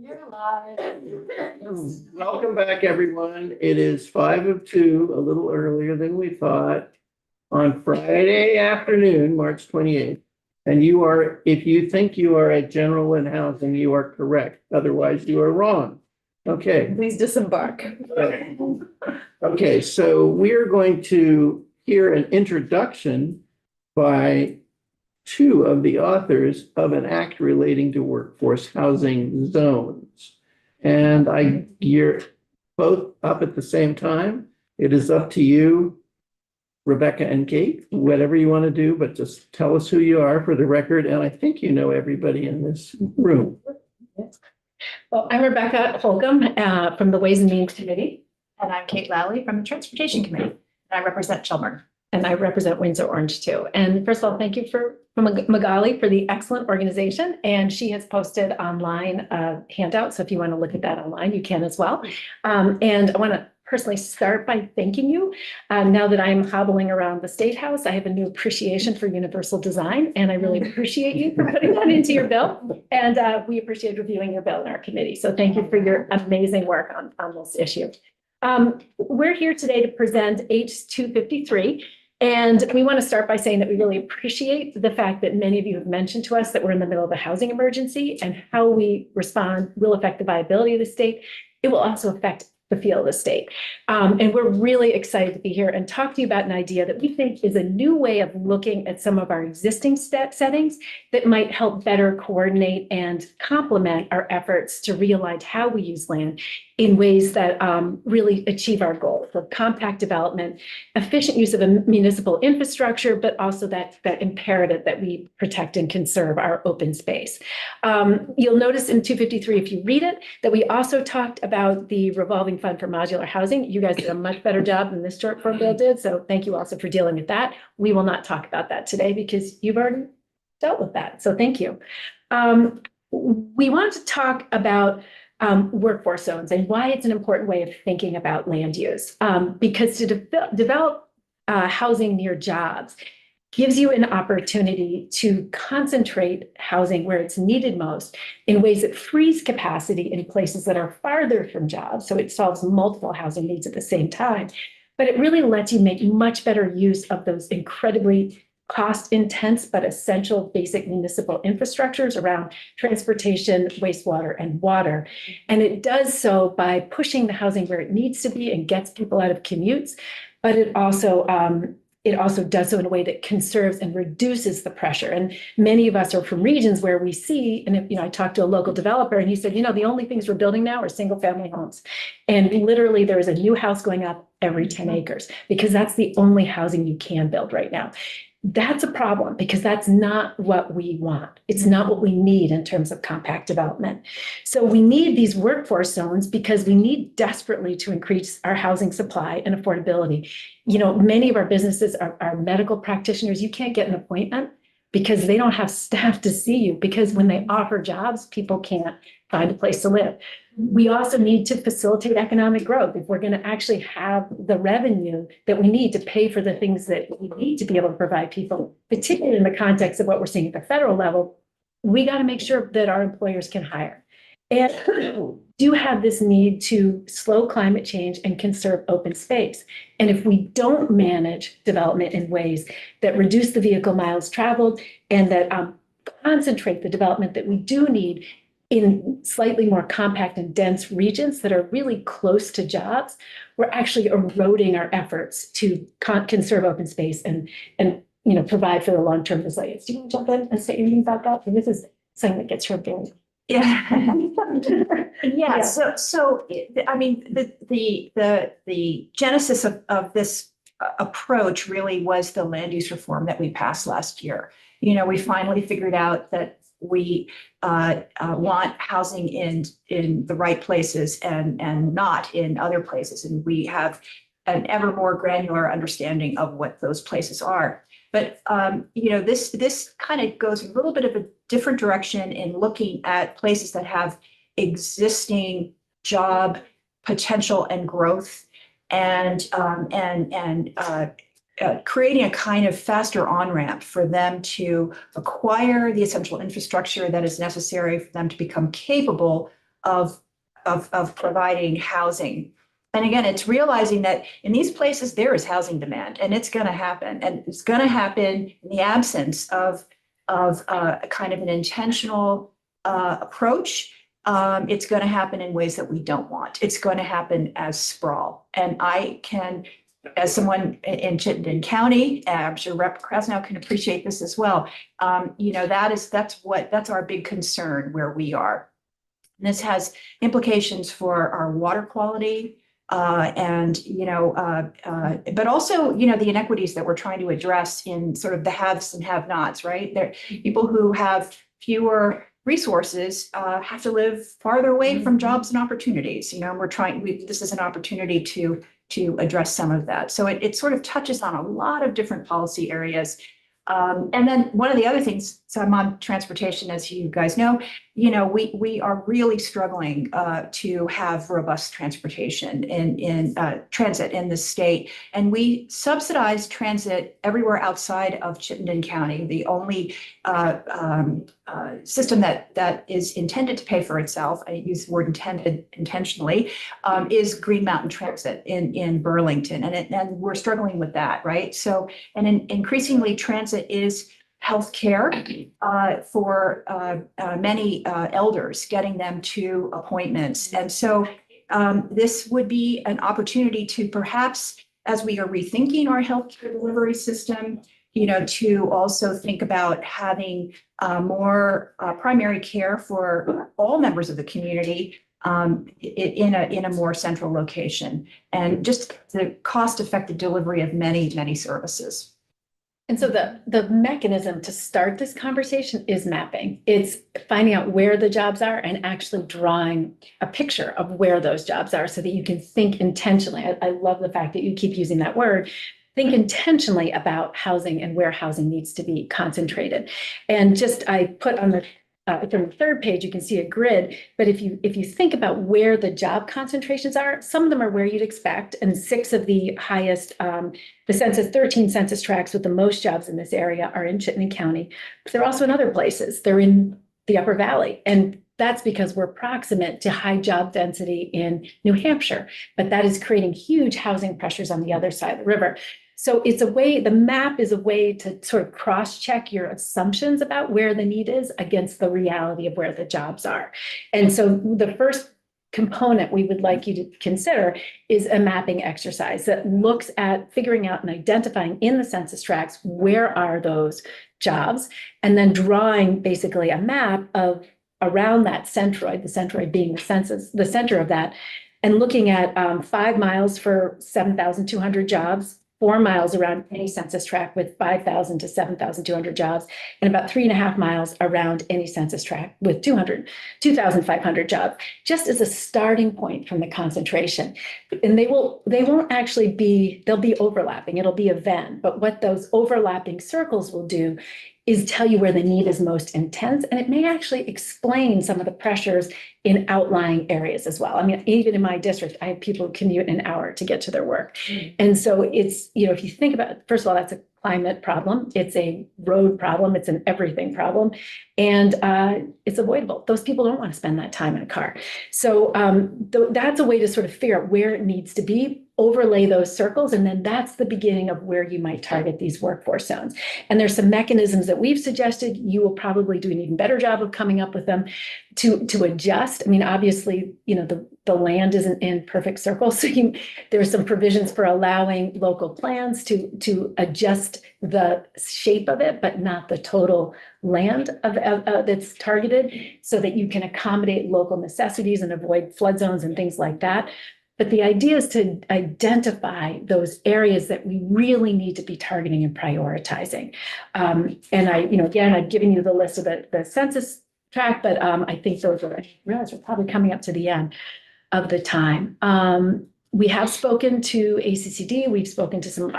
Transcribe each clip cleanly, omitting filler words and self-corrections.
You're live. Welcome back, everyone. It is 5:02, a little earlier than we thought, on Friday afternoon, March 28th. And you are, if you think you are at General and Housing, you are correct. Otherwise, you are wrong. Okay. Please disembark. Okay, so we're going to hear an introduction by two of the authors of an act relating to workforce housing zones. And you're both up at the same time. It is up to you, Rebecca and Kate, whatever you want to do, but just tell us who you are for the record. And I think you know everybody in this room. Well, I'm Rebecca Holcomb from the Ways and Means Committee. And I'm Kate Lally from the Transportation Committee. And I represent Shelburne. And I represent Windsor Orange too. And first of all, thank you from Magali for the excellent organization. And she has posted online a handout. So if you want to look at that online, you can as well. And I want to personally start by thanking you. Now that I'm hobbling around the State House, I have a new appreciation for universal design. And I really appreciate you for putting that into your bill. And we appreciate reviewing your bill in our committee. So thank you for your amazing work on this issue. We're here today to present H253. And we want to start by saying that we really appreciate the fact that many of you have mentioned to us that we're in the middle of a housing emergency, and how we respond will affect the viability of the state. It will also affect the feel of the state. And we're really excited to be here and talk to you about an idea that we think is a new way of looking at some of our existing settings that might help better coordinate and complement our efforts to realign how we use land in ways that really achieve our goals of compact development, efficient use of a municipal infrastructure, but also that imperative that we protect and conserve our open space. You'll notice in 253, if you read it, that we also talked about the revolving fund for modular housing. You guys did a much better job than this short form bill did. So thank you also for dealing with that. We will not talk about that today because you've already dealt with that. So thank you. We want to talk about workforce zones and why it's an important way of thinking about land use. Because to develop housing near jobs gives you an opportunity to concentrate housing where it's needed most in ways that frees capacity in places that are farther from jobs. So it solves multiple housing needs at the same time. But it really lets you make much better use of those incredibly cost-intense but essential basic municipal infrastructures around transportation, wastewater, and water. And it does so by pushing the housing where it needs to be and gets people out of commutes. But it also does so in a way that conserves and reduces the pressure. And many of us are from regions where we see, and I talked to a local developer and he said, the only things we're building now are single family homes. And literally there is a new house going up every 10 acres because that's the only housing you can build right now. That's a problem because that's not what we want. It's not what we need in terms of compact development. So we need these workforce zones because we need desperately to increase our housing supply and affordability. Many of our businesses are medical practitioners. You can't get an appointment because they don't have staff to see you, because when they offer jobs, people can't find a place to live. We also need to facilitate economic growth. If we're going to actually have the revenue that we need to pay for the things that we need to be able to provide people, particularly in the context of what we're seeing at the federal level, we got to make sure that our employers can hire. And do have this need to slow climate change and conserve open space. And if we don't manage development in ways that reduce the vehicle miles traveled and that concentrate the development that we do need in slightly more compact and dense regions that are really close to jobs, we're actually eroding our efforts to conserve open space and provide for the long-term resilience. Do you want to jump in and say anything about that? And this is something that gets her very. Yeah. So I mean, the genesis of this approach really was the land use reform that we passed last year. We finally figured out that we want housing in the right places and not in other places, and we have an ever more granular understanding of what those places are. But this kind of goes a little bit of a different direction in looking at places that have existing job potential and growth, and creating a kind of faster on-ramp for them to acquire the essential infrastructure that is necessary for them to become capable of providing housing. And again, it's realizing that in these places, there is housing demand and it's going to happen. And it's going to happen in the absence of kind of an intentional approach. It's going to happen in ways that we don't want. It's going to happen as sprawl. And I can, as someone in Chittenden County, I'm sure Rep. Krasnow can appreciate this as well. That's our big concern where we are. And this has implications for our water quality, but also, the inequities that we're trying to address in sort of the haves and have-nots, right? There, people who have fewer resources have to live farther away from jobs and opportunities. This is an opportunity to address some of that. So it sort of touches on a lot of different policy areas. And then one of the other things, so I'm on transportation, as you guys know, we are really struggling to have robust transportation in transit in the state. And we subsidize transit everywhere outside of Chittenden County. The only system that is intended to pay for itself, I use the word intended intentionally, is Green Mountain Transit in Burlington. And we're struggling with that, right? So, and increasingly transit is healthcare for many elders, getting them to appointments. And so this would be an opportunity to perhaps, as we are rethinking our healthcare delivery system, to also think about having more primary care for all members of the community in a more central location, and just the cost-effective delivery of many, many services. And so the mechanism to start this conversation is mapping. It's finding out where the jobs are and actually drawing a picture of where those jobs are so that you can think intentionally. I love the fact that you keep using that word. Think intentionally about housing and where housing needs to be concentrated. And I put on the from the third page, you can see a grid, but if you think about where the job concentrations are, some of them are where you'd expect, and 6 of the highest, the 13 census tracts with the most jobs in this area are in Chittenden County. But they're also in other places. They're in the Upper Valley, and that's because we're proximate to high job density in New Hampshire, but that is creating huge housing pressures on the other side of the river. So the map is a way to sort of cross-check your assumptions about where the need is against the reality of where the jobs are. And so the first component we would like you to consider is a mapping exercise that looks at figuring out and identifying in the census tracts where are those jobs, and then drawing basically a map of around that centroid, the centroid being the center of that, and looking at 5 miles for 7,200 jobs, 4 miles around any census tract with 5,000 to 7,200 jobs, and about 3.5 miles around any census tract with 2,500 jobs, just as a starting point from the concentration. And they'll be overlapping. It'll be a Venn, but what those overlapping circles will do is tell you where the need is most intense, and it may actually explain some of the pressures in outlying areas as well. I mean, even in my district, I have people who commute an hour to get to their work. And so it's, if you think about it, first of all, that's a climate problem. It's a road problem. It's an everything problem. And it's avoidable. Those people don't want to spend that time in a car. So that's a way to sort of figure out where it needs to be, overlay those circles, and then that's the beginning of where you might target these workforce zones. And there's some mechanisms that we've suggested. You will probably do an even better job of coming up with them to adjust. I mean, obviously, the land isn't in perfect circles. So there are some provisions for allowing local plans to adjust the shape of it, but not the total land that's targeted, so that you can accommodate local necessities and avoid flood zones and things like that. But the idea is to identify those areas that we really need to be targeting and prioritizing. And again, I've given you the list of the census tract, but I think I realize we're probably coming up to the end of the time. We have spoken to ACCD. We've spoken to some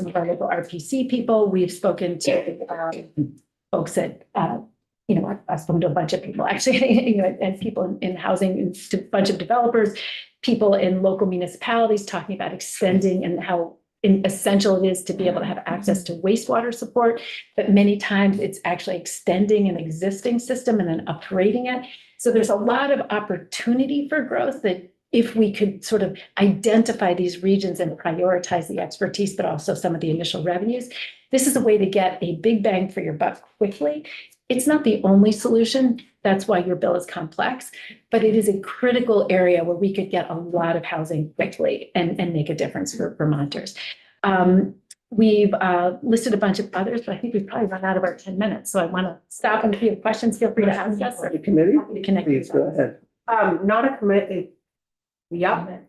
of our local RPC people. We've spoken to folks that, I've spoken to a bunch of people actually, and people in housing, and a bunch of developers, people in local municipalities talking about extending and how essential it is to be able to have access to wastewater support. But many times it's actually extending an existing system and then upgrading it. So there's a lot of opportunity for growth that if we could sort of identify these regions and prioritize the expertise, but also some of the initial revenues, this is a way to get a big bang for your buck quickly. It's not the only solution. That's why your bill is complex, but it is a critical area where we could get a lot of housing quickly and make a difference for Vermonters. We've listed a bunch of others, but I think we've probably run out of our 10 minutes. So I want to stop, and if you have questions, feel free to ask us. The committee, Happy to connect you. please go ahead. Not a committee. Yep,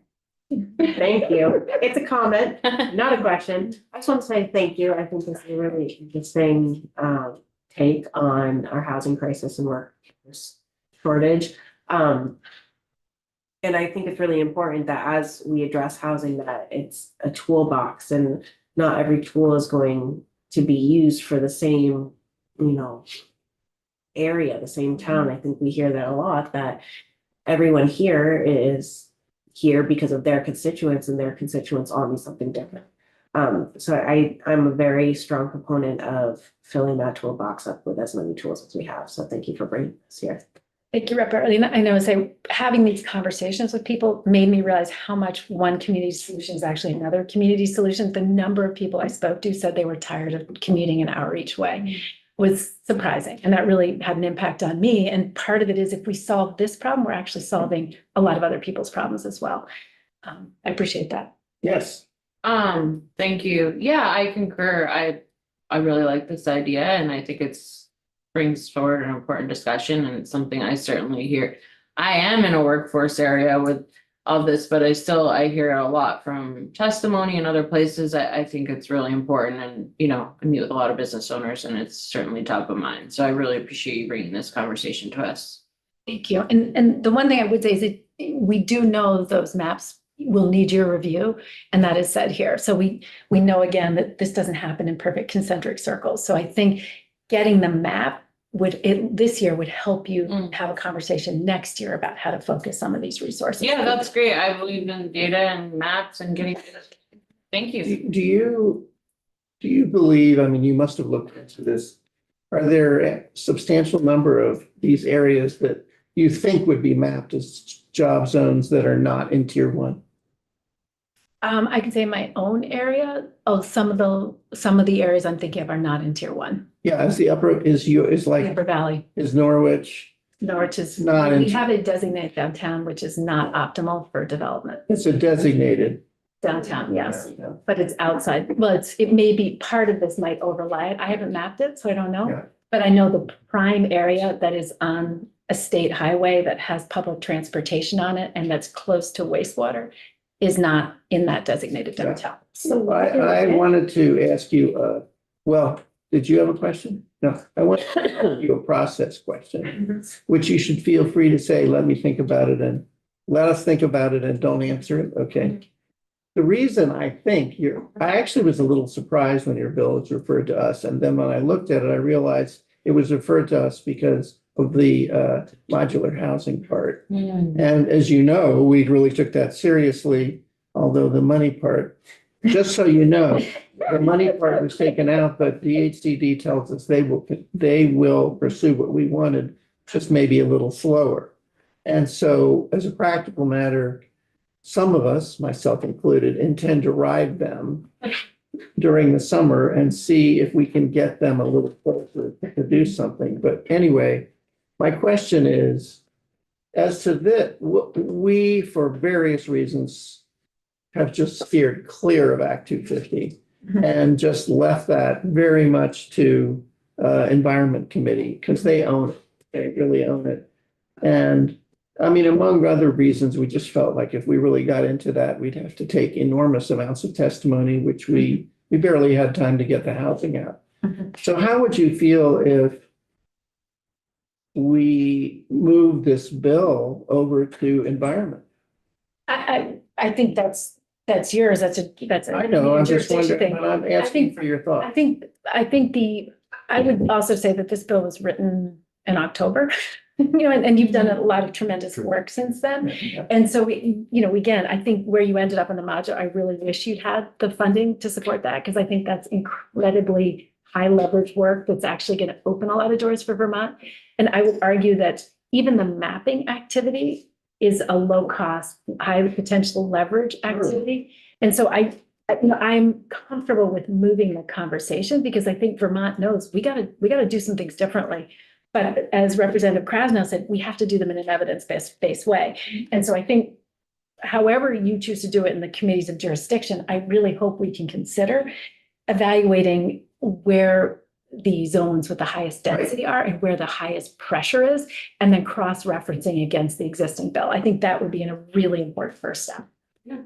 thank you. It's a comment, not a question. I just want to say thank you. I think this is a really interesting take on our housing crisis and workforce shortage. And I think it's really important that as we address housing, that it's a toolbox, and not every tool is going to be used for the same, area, the same town. I think we hear that a lot, that everyone here is here because of their constituents, and their constituents all need something different. So I'm a very strong proponent of filling that toolbox up with as many tools as we have. So thank you for bringing this here. Thank you, Rep. I know, having these conversations with people made me realize how much one community solution is actually another community solution. The number of people I spoke to said they were tired of commuting an hour each way was surprising. And that really had an impact on me. And part of it is if we solve this problem, we're actually solving a lot of other people's problems as well. I appreciate that. Yes. Thank you. Yeah, I concur. I really like this idea, and I think it's brings forward an important discussion, and it's something I certainly hear. I am in a workforce area with all this, but I hear a lot from testimony and other places. I think it's really important, and I meet with a lot of business owners, and it's certainly top of mind. So I really appreciate you bringing this conversation to us. Thank you. And the one thing I would say is that we do know those maps will need your review, and that is said here. So we know again that this doesn't happen in perfect concentric circles. So I think getting the map this year would help you have a conversation next year about how to focus some of these resources. Yeah, that's great. I believe in data and maps and getting. Thank you. Do you believe, I mean, you must have looked into this. Are there a substantial number of these areas that you think would be mapped as job zones that are not in tier 1? I can say my own area. Some of the areas I'm thinking of are not in tier 1. Yeah, is the upper, is Upper Valley, is Norwich, Norwich is, Not we in- have a designated downtown, which is not optimal for development. it's a designated. Downtown, yes, Yeah. but it's outside. Well, it may be part of this might overlay it. I haven't mapped it, so I don't know. Yeah. But I know the prime area that is on a state highway that has public transportation on it and that's close to wastewater is not in that designated Yeah. downtown. So I wanted to ask you, well, did you have a question? No, I want to ask you a process question, which you should feel free to say, let me think about it, and let us think about it, and don't answer it, okay? The reason I think I actually was a little surprised when your bill was referred to us, and then when I looked at it, I realized it was referred to us because of the modular housing part. And as you know, we really took that seriously, although the money part, just so you know, the money part was taken out, but DHCD tells us they will pursue what we wanted, just maybe a little slower. And so as a practical matter, some of us, myself included, intend to ride them during the summer and see if we can get them a little closer to do something. But anyway, my question is, as to this, we, for various reasons, have just steered clear of Act 250 and just left that very much to Environment Committee because they own it. They really own it. And I mean, among other reasons, we just felt like if we really got into that, we'd have to take enormous amounts of testimony, which we barely had time to get the housing out. So how would you feel if we move this bill over to environment? I think that's yours. That's a. I know, I'm just jurisdiction wondering, thing. but I'm asking for your thoughts. I would also say that this bill was written in October, and you've done a lot of tremendous work since then. Yeah. And so again, I think where you ended up on the module, I really wish you'd had the funding to support that, because I think that's incredibly high leverage work that's actually going to open a lot of doors for Vermont. And I would argue that even the mapping activity is a low cost, high potential leverage activity. And so I'm comfortable with moving the conversation because I think Vermont knows we gotta do some things differently. But as Representative Krasnow said, we have to do them in an evidence-based way. And so I think however you choose to do it in the committees of jurisdiction, I really hope we can consider evaluating where the zones with the highest density are and where the highest pressure is, and then cross-referencing against the existing bill. I think that would be a really important first step.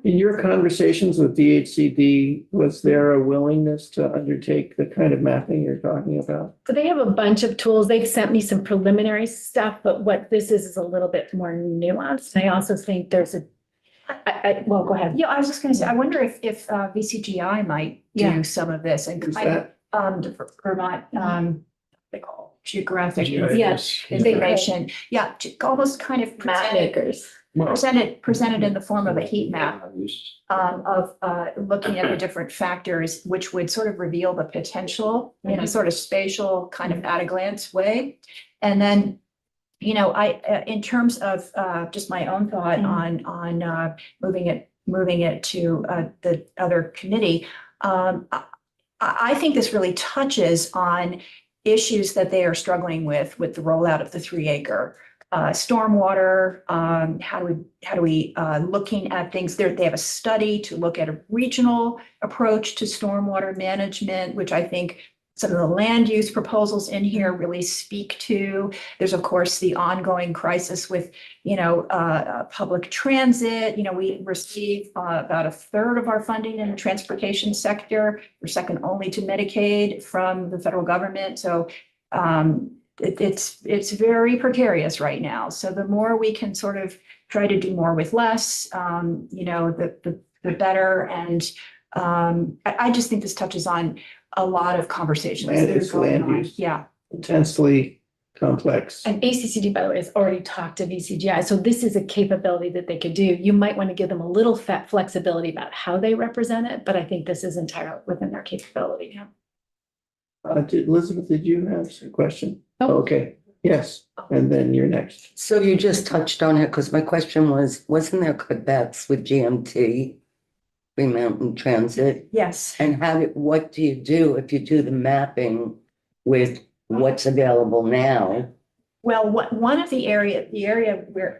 In your conversations with DHCD, was there a willingness to undertake the kind of mapping you're talking about? So they have a bunch of tools. They've sent me some preliminary stuff, but what this is a little bit more nuanced. And I also think there's well, go ahead. Yeah, I was just gonna say, I wonder if VCGI might Yeah. do some of this and Is I, that the Vermont, they call geographic Yes. information. Yeah, almost kind of Map makers. presented in the form of a heat map of looking at the different factors, which would sort of reveal the potential in a sort of spatial kind of at a glance way. And then, you know, in terms of just my own thought on moving it to the other committee, I think this really touches on issues that they are struggling with the rollout of the 3-acre stormwater. How do we looking at things there? They have a study to look at a regional approach to stormwater management, which I think some of the land use proposals in here really speak to. There's, of course, the ongoing crisis with, public transit. We receive about a third of our funding in the transportation sector. We're second only to Medicaid from the federal government. So it's very precarious right now. So the more we can sort of try to do more with less, the better. And I just think this touches on a lot of conversations. that are It's going land on. use. Yeah. Intensely complex. And ACCD, by the way, has already talked to VCGI. So this is a capability that they could do. You might want to give them a little flexibility about how they represent it, but I think this is entirely within their capability. Elizabeth, did you have a question? Oh. Okay, yes, and then you're next. So you just touched on it, because my question wasn't there cutbacks with GMT, Green Mountain Transit? Yes. And what do you do if you do the mapping with what's available now? Well, one of the area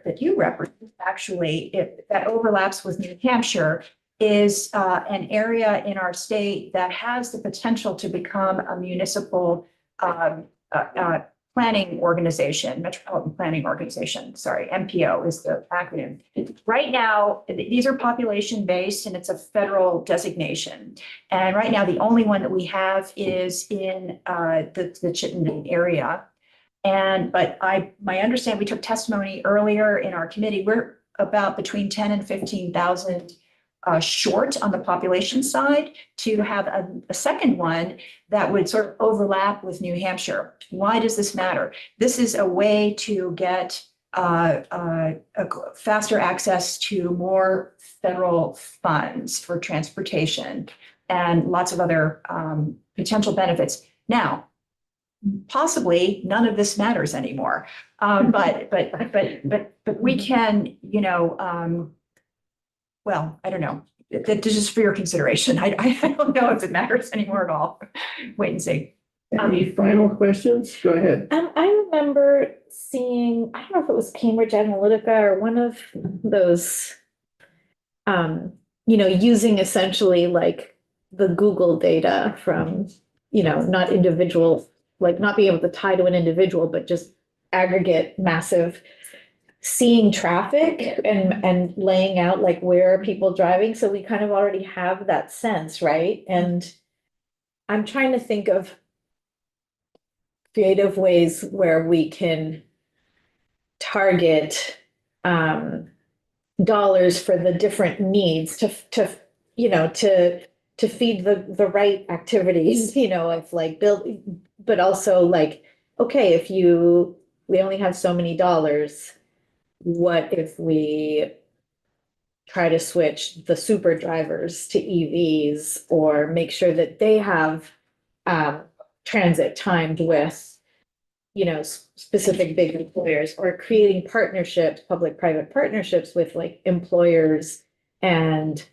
that you represent, actually, that overlaps with New Hampshire, is an area in our state that has the potential to become a municipal planning organization, metropolitan planning organization. Sorry, MPO is the acronym. Right now, these are population based and it's a federal designation. And right now, the only one that we have is in the Chittenden area. But my understanding, we took testimony earlier in our committee, we're about between 10 and 15,000 short on the population side to have a second one that would sort of overlap with New Hampshire. Why does this matter? This is a way to get a faster access to more federal funds for transportation and lots of other potential benefits. Now, possibly none of this matters anymore, but we can, well, I don't know. That just for your consideration. I don't know if it matters anymore at all. Wait and see. Any final questions? Go ahead. I remember seeing, I don't know if it was Cambridge Analytica or one of those, using essentially like the Google data from, not individual, like not being able to tie to an individual, but just aggregate massive seeing traffic and laying out like where are people driving. So we kind of already have that sense, right? And I'm trying to think of creative ways where we can target dollars for the different needs to feed the right activities, if like build, but also like, okay, if we only have so many dollars, what if we try to switch the super drivers to EVs or make sure that they have transit timed with specific big employers, or creating partnerships, public-private partnerships with like employers and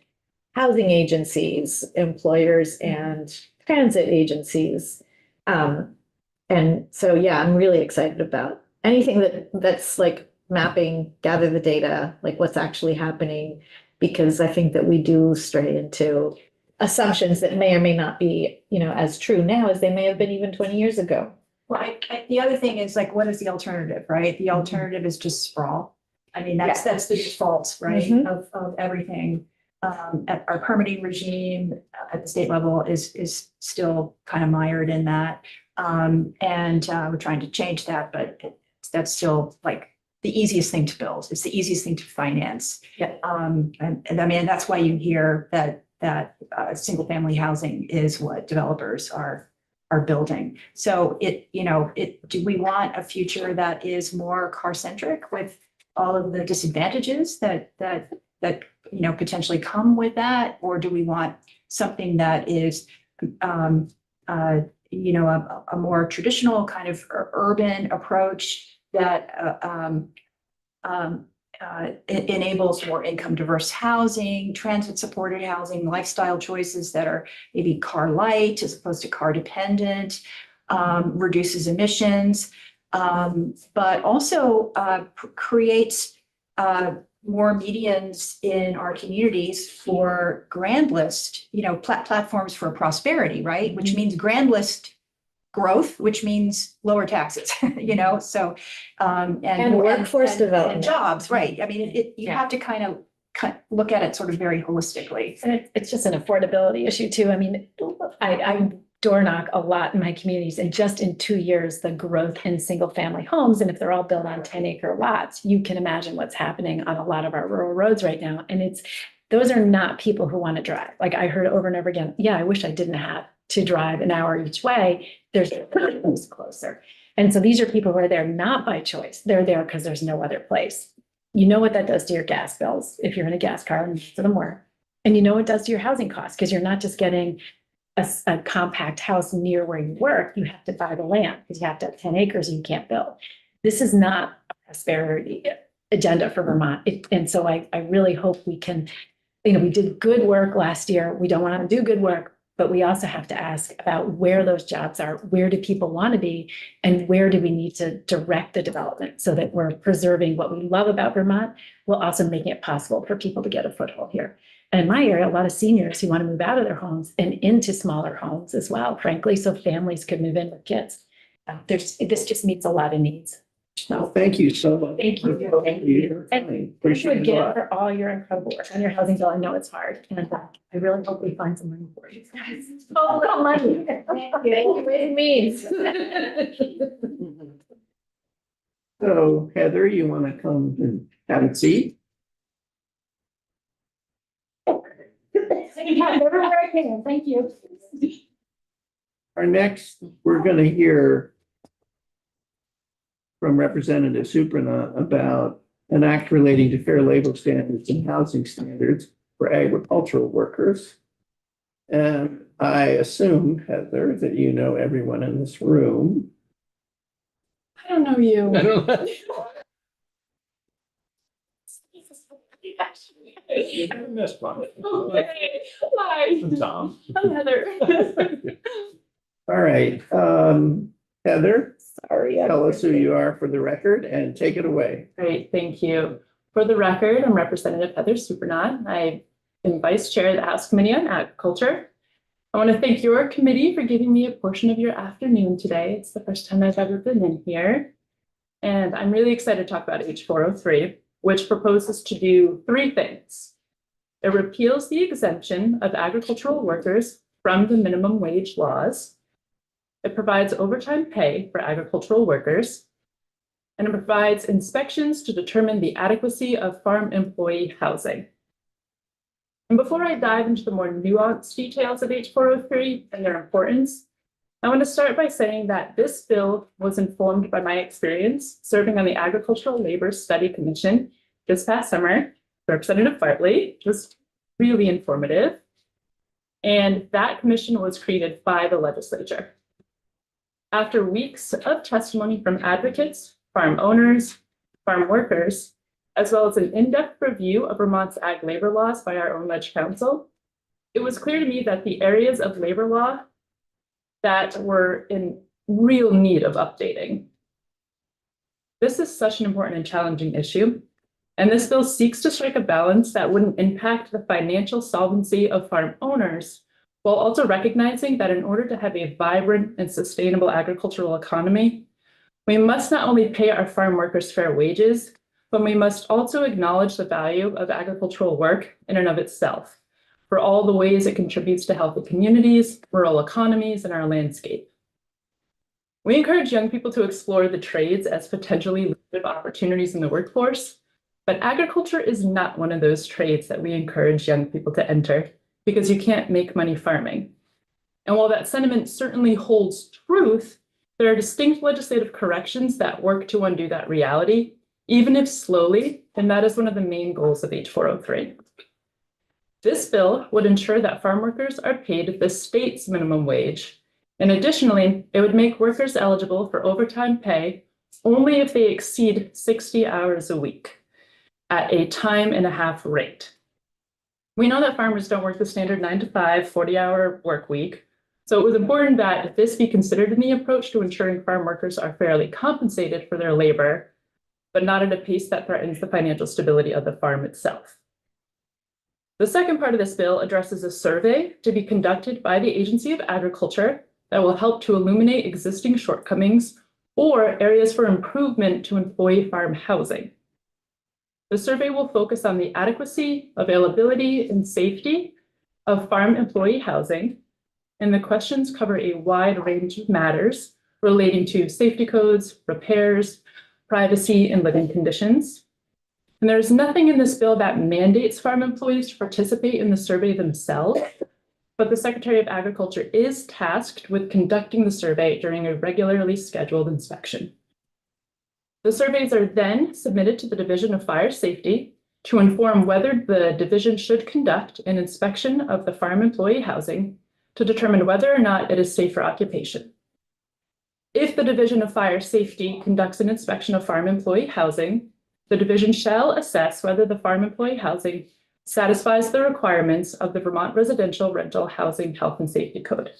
housing agencies, employers and transit agencies. And so, yeah, I'm really excited about anything that's like mapping, gather the data, like what's actually happening, because I think that we do stray into assumptions that may or may not be, as true now as they may have been even 20 years ago. Well, the other thing is like, what is the alternative, right? The alternative is just sprawl. I mean, that's the default, right, Mhm. of everything. At our permitting regime at the state level is still kind of mired in that. And we're trying to change that, but that's still like the easiest thing to build. It's the easiest thing to finance. Yeah. And I mean, that's why you hear that single family housing is what developers are building. So do we want a future that is more car centric with all of the disadvantages that potentially come with that? Or do we want something that is a more traditional kind of urban approach that it enables more income diverse housing, transit supported housing, lifestyle choices that are maybe car light as opposed to car dependent, reduces emissions, but also creates more medians in our communities for grand list, platforms for prosperity, right? Which means grand list growth, which means lower taxes, so. And workforce development. And jobs, right. I mean, you have to kind of look at it sort of very holistically. And it's just an affordability issue too. I mean, I door knock a lot in my communities, and just in 2 years, the growth in single family homes, and if they're all built on 10-acre lots, you can imagine what's happening on a lot of our rural roads right now. And those are not people who want to drive. Like I heard over and over again, yeah, I wish I didn't have to drive an hour each way. There's who's closer. And so these are people who are there not by choice. They're there because there's no other place. You know what that does to your gas bills if you're in a gas car and most of them were. And you know what it does to your housing costs, because you're not just getting a compact house near where you work. You have to buy the land because you have to have 10 acres and you can't build. This is not a prosperity agenda for Vermont. And so I really hope we can, we did good work last year. We don't want to do good work, but we also have to ask about where those jobs are. Where do people want to be? And where do we need to direct the development so that we're preserving what we love about Vermont, while also making it possible for people to get a foothold here. And in my area, a lot of seniors who want to move out of their homes and into smaller homes as well, frankly, so families could move in with kids. This just meets a lot of needs. Well, thank you so much. Thank you. Thank you. And thank you Appreciate again it. for all your incredible work on your housing bill. I know it's hard, and I really hope we find some money for you guys. Oh, little money. Thank you, what it means. So Heather, you want to come and have a seat? Everywhere I can. Thank you. Our next, we're going to hear from Representative Supranant about an act relating to fair labor standards and housing standards for agricultural workers. And I assume, Heather, that you know everyone in this room. I don't know you. You missed one. Okay. Hi. Tom. I'm Heather. All right, Heather, Sorry. tell us who you are for the record and take it away. Great, thank you. For the record, I'm Representative Heather Supranant. I am Vice Chair of the House Committee on Agriculture. I want to thank your committee for giving me a portion of your afternoon today. It's the first time I've ever been in here. And I'm really excited to talk about H403, which proposes to do 3 things. It repeals the exemption of agricultural workers from the minimum wage laws. It provides overtime pay for agricultural workers. And it provides inspections to determine the adequacy of farm employee housing. And before I dive into the more nuanced details of H403 and their importance, I want to start by saying that this bill was informed by my experience serving on the Agricultural Labor Study Commission this past summer. Representative Bartley was really informative. And that commission was created by the legislature. After weeks of testimony from advocates, farm owners, farm workers, as well as an in-depth review of Vermont's ag labor laws by our own Ledge Council, it was clear to me that the areas of labor law that were in real need of updating. This is such an important and challenging issue, and this bill seeks to strike a balance that wouldn't impact the financial solvency of farm owners, while also recognizing that in order to have a vibrant and sustainable agricultural economy, we must not only pay our farm workers fair wages, but we must also acknowledge the value of agricultural work in and of itself, for all the ways it contributes to healthy communities, rural economies, and our landscape. We encourage young people to explore the trades as potentially lucrative opportunities in the workforce, but agriculture is not one of those trades that we encourage young people to enter because you can't make money farming. And while that sentiment certainly holds truth, there are distinct legislative corrections that work to undo that reality, even if slowly, and that is one of the main goals of H403. This bill would ensure that farm workers are paid the state's minimum wage. And additionally, it would make workers eligible for overtime pay only if they exceed 60 hours a week at a time-and-a-half rate. We know that farmers don't work the standard 9 to 5, 40-hour work week. So it was important that this be considered in the approach to ensuring farm workers are fairly compensated for their labor, but not at a pace that threatens the financial stability of the farm itself. The second part of this bill addresses a survey to be conducted by the Agency of Agriculture that will help to illuminate existing shortcomings or areas for improvement to employee farm housing. The survey will focus on the adequacy, availability, and safety of farm employee housing, and the questions cover a wide range of matters relating to safety codes, repairs, privacy, and living conditions. And there's nothing in this bill that mandates farm employees to participate in the survey themselves, but the Secretary of Agriculture is tasked with conducting the survey during a regularly scheduled inspection. The surveys are then submitted to the Division of Fire Safety to inform whether the division should conduct an inspection of the farm employee housing to determine whether or not it is safe for occupation. If the Division of Fire Safety conducts an inspection of farm employee housing, the division shall assess whether the farm employee housing satisfies the requirements of the Vermont Residential Rental Housing Health and Safety Code.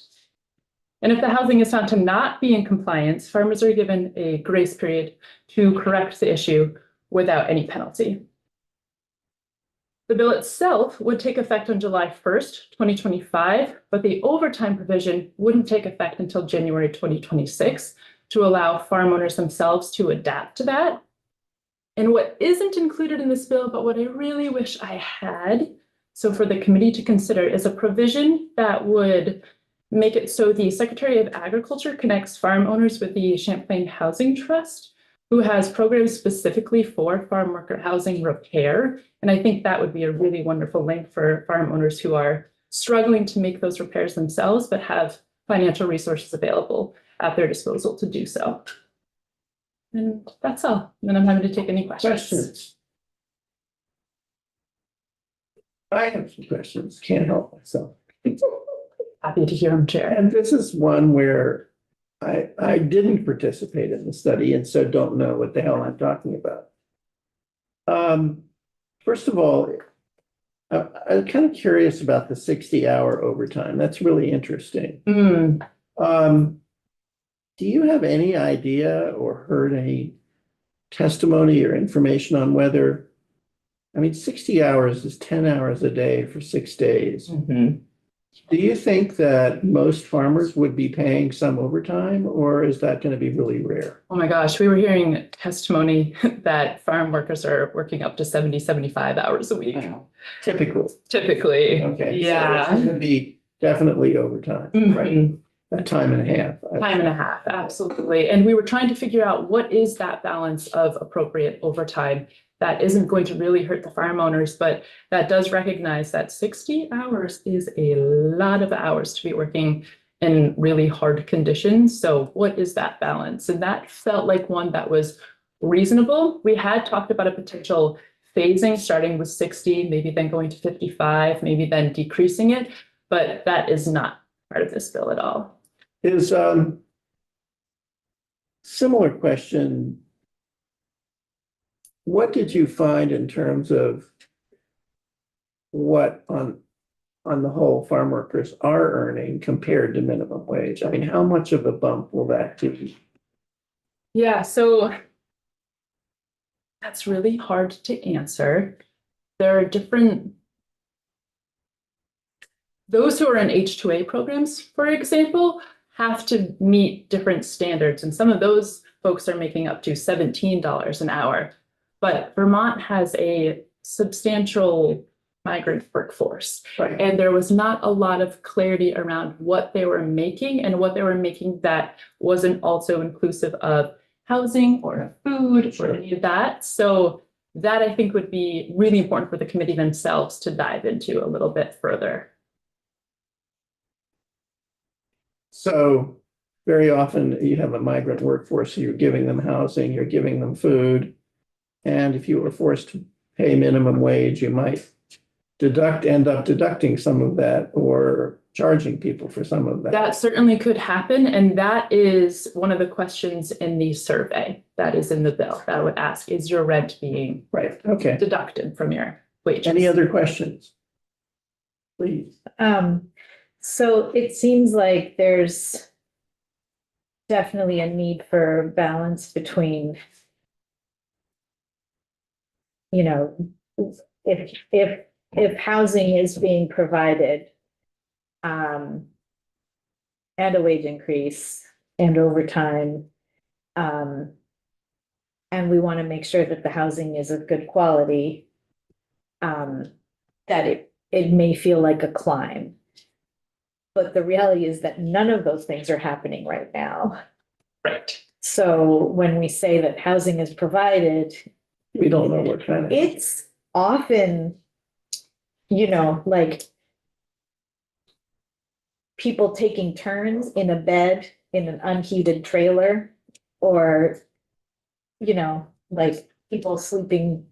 And if the housing is found to not be in compliance, farmers are given a grace period to correct the issue without any penalty. The bill itself would take effect on July 1st, 2025, but the overtime provision wouldn't take effect until January 2026 to allow farm owners themselves to adapt to that. And what isn't included in this bill, but what I really wish I had, so for the committee to consider, is a provision that would make it so the Secretary of Agriculture connects farm owners with the Champlain Housing Trust, who has programs specifically for farm worker housing repair. And I think that would be a really wonderful link for farm owners who are struggling to make those repairs themselves, but have financial resources available at their disposal to do so. And that's all. And then I'm happy to take any questions. Questions? I have some questions, can't help myself. Happy to hear them, Chair. And this is one where I didn't participate in the study and so don't know what the hell I'm talking about. First of all, I'm kind of curious about the 60-hour overtime. That's really interesting. Do you have any idea or heard any testimony or information on whether, 60 hours is 10 hours a day for 6 days. Do you think that most farmers would be paying some overtime, or is that going to be really rare? Oh my gosh, we were hearing testimony that farm workers are working up to 70, 75 hours a week. Typically. Typically. Okay. Yeah. So it's going to be definitely overtime, right? A time and a half. Time and a half, absolutely. And we were trying to figure out what is that balance of appropriate overtime that isn't going to really hurt the farm owners, but that does recognize that 60 hours is a lot of hours to be working in really hard conditions. So what is that balance? And that felt like one that was reasonable. We had talked about a potential phasing starting with 60, maybe then going to 55, maybe then decreasing it, but that is not part of this bill at all. Is Similar question. What did you find in terms of what on the whole farm workers are earning compared to minimum wage? I mean, how much of a bump will that be? Yeah, so that's really hard to answer. There are different. Those who are in H-2A programs, for example, have to meet different standards, and some of those folks are making up to $17 an hour. But Vermont has a substantial migrant workforce, Right. and there was not a lot of clarity around what they were making and what they were making that wasn't also inclusive of housing or food or any of that. So that I think would be really important for the committee themselves to dive into a little bit further. So very often you have a migrant workforce, so you're giving them housing, you're giving them food. And if you were forced to pay minimum wage, you might end up deducting some of that or charging people for some of that. That certainly could happen, and that is one of the questions in the survey that is in the bill that I would ask, is your rent being Right, okay. deducted from your wages? Any other questions? Please. So it seems like there's definitely a need for balance between, you know, if housing is being provided, and a wage increase and overtime, and we want to make sure that the housing is of good quality, that it may feel like a climb. But the reality is that none of those things are happening right now. Right. So when we say that housing is provided, We don't know what kind of. it's often, you know, like people taking turns in a bed in an unheated trailer, or, you know, like people sleeping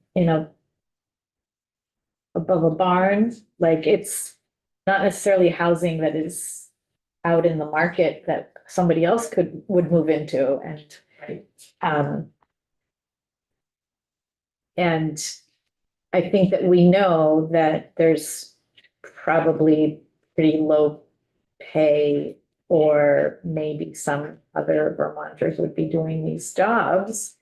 above a barn. Like, it's not necessarily housing that is out in the market that somebody else would move into, and I think that we know that there's probably pretty low pay, or maybe some other Vermonters would be doing these jobs.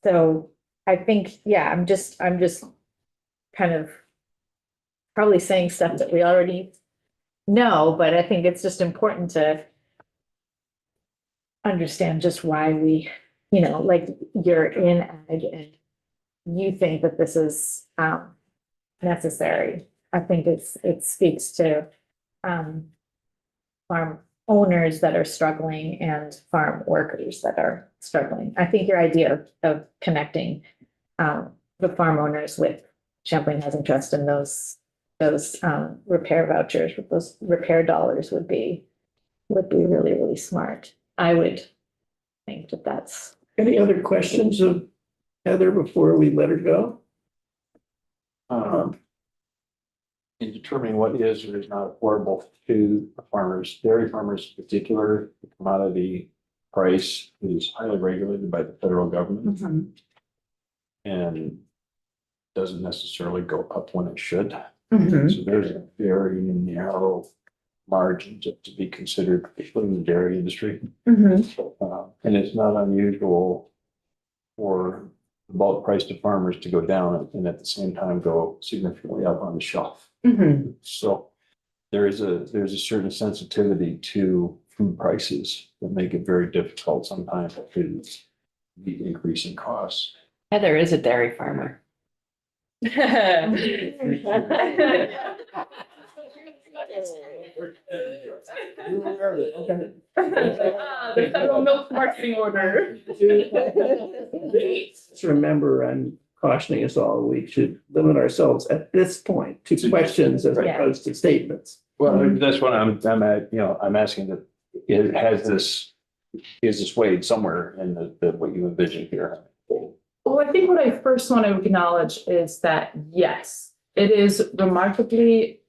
So I think, yeah, I'm just kind of probably saying stuff that we already know, but I think it's just important to understand just why we, like, you're in ag and you think that this is necessary. I think it speaks to farm owners that are struggling and farm workers that are struggling. I think your idea of connecting the farm owners with Champlain Housing Trust and those repair vouchers with those repair dollars would be really, really smart. I would think that that's. Any other questions of Heather before we let her go? In determining what is or is not affordable to farmers, dairy farmers in particular, the commodity price is highly regulated by the federal government and doesn't necessarily go up when it should. So there's a very narrow margin to be considered, particularly in the dairy industry. And it's not unusual for the bulk price to farmers to go down and at the same time go significantly up on the shelf. So there's a certain sensitivity to food prices that make it very difficult sometimes to meet increasing costs. Heather is a dairy farmer. The federal milk marketing order. Just remember, I'm cautioning us all, we should limit ourselves at this point to questions as opposed to statements. Well, that's what I'm at, I'm asking that, is this weighed somewhere in the what you envision here? Well, I think what I first want to acknowledge is that, yes, it is remarkably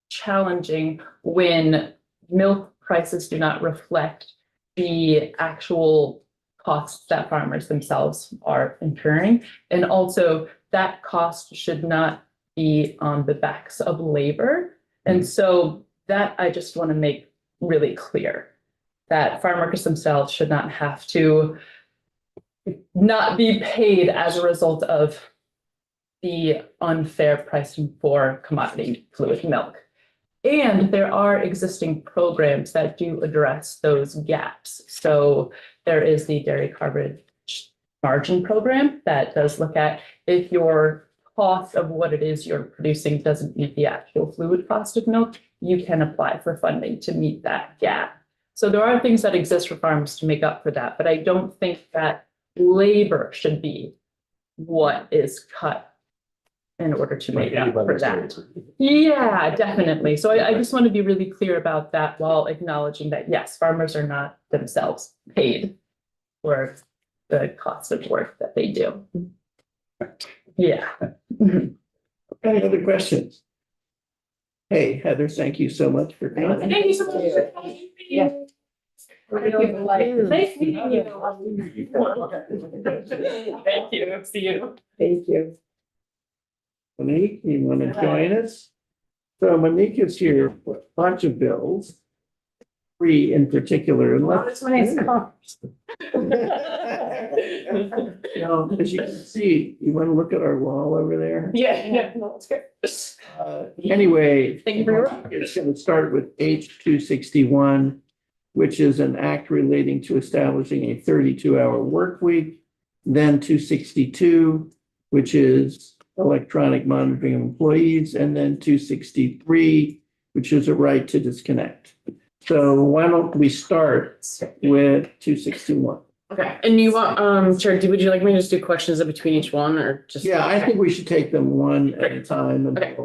challenging when milk prices do not reflect the actual costs that farmers themselves are incurring. And also that cost should not be on the backs of labor. And so that I just want to make really clear that farm workers themselves should not have to not be paid as a result of the unfair pricing for commodity fluid milk. And there are existing programs that do address those gaps. So there is the dairy coverage margin program that does look at if your cost of what it is you're producing doesn't meet the actual fluid cost of milk, you can apply for funding to meet that gap. So there are things that exist for farms to make up for that, but I don't think that labor should be what is cut in order to make up for that. Yeah, definitely. So I just want to be really clear about that while acknowledging that, yes, farmers are not themselves paid for the cost of work that they do. Yeah. Any other questions? Hey, Heather, thank you so much for coming. Thank you so much. Yeah. Nice meeting you. Thank you. See you. Thank you. Monique, you want to join us? So Monique is here for a bunch of bills. 3 in particular. and let's- Now, as you can see, you want to look at our wall over there? Yeah, no, it's good. Anyway. Thank you for your work. It's going to start with H 261, which is an act relating to establishing a 32-hour work week. Then 262, which is electronic monitoring of employees, and then 263, which is a right to disconnect. So why don't we start with 261? Okay, and you want, Chair, would you like me to just do questions in between each one or just? Yeah, I think we should take them one at a time. And Okay.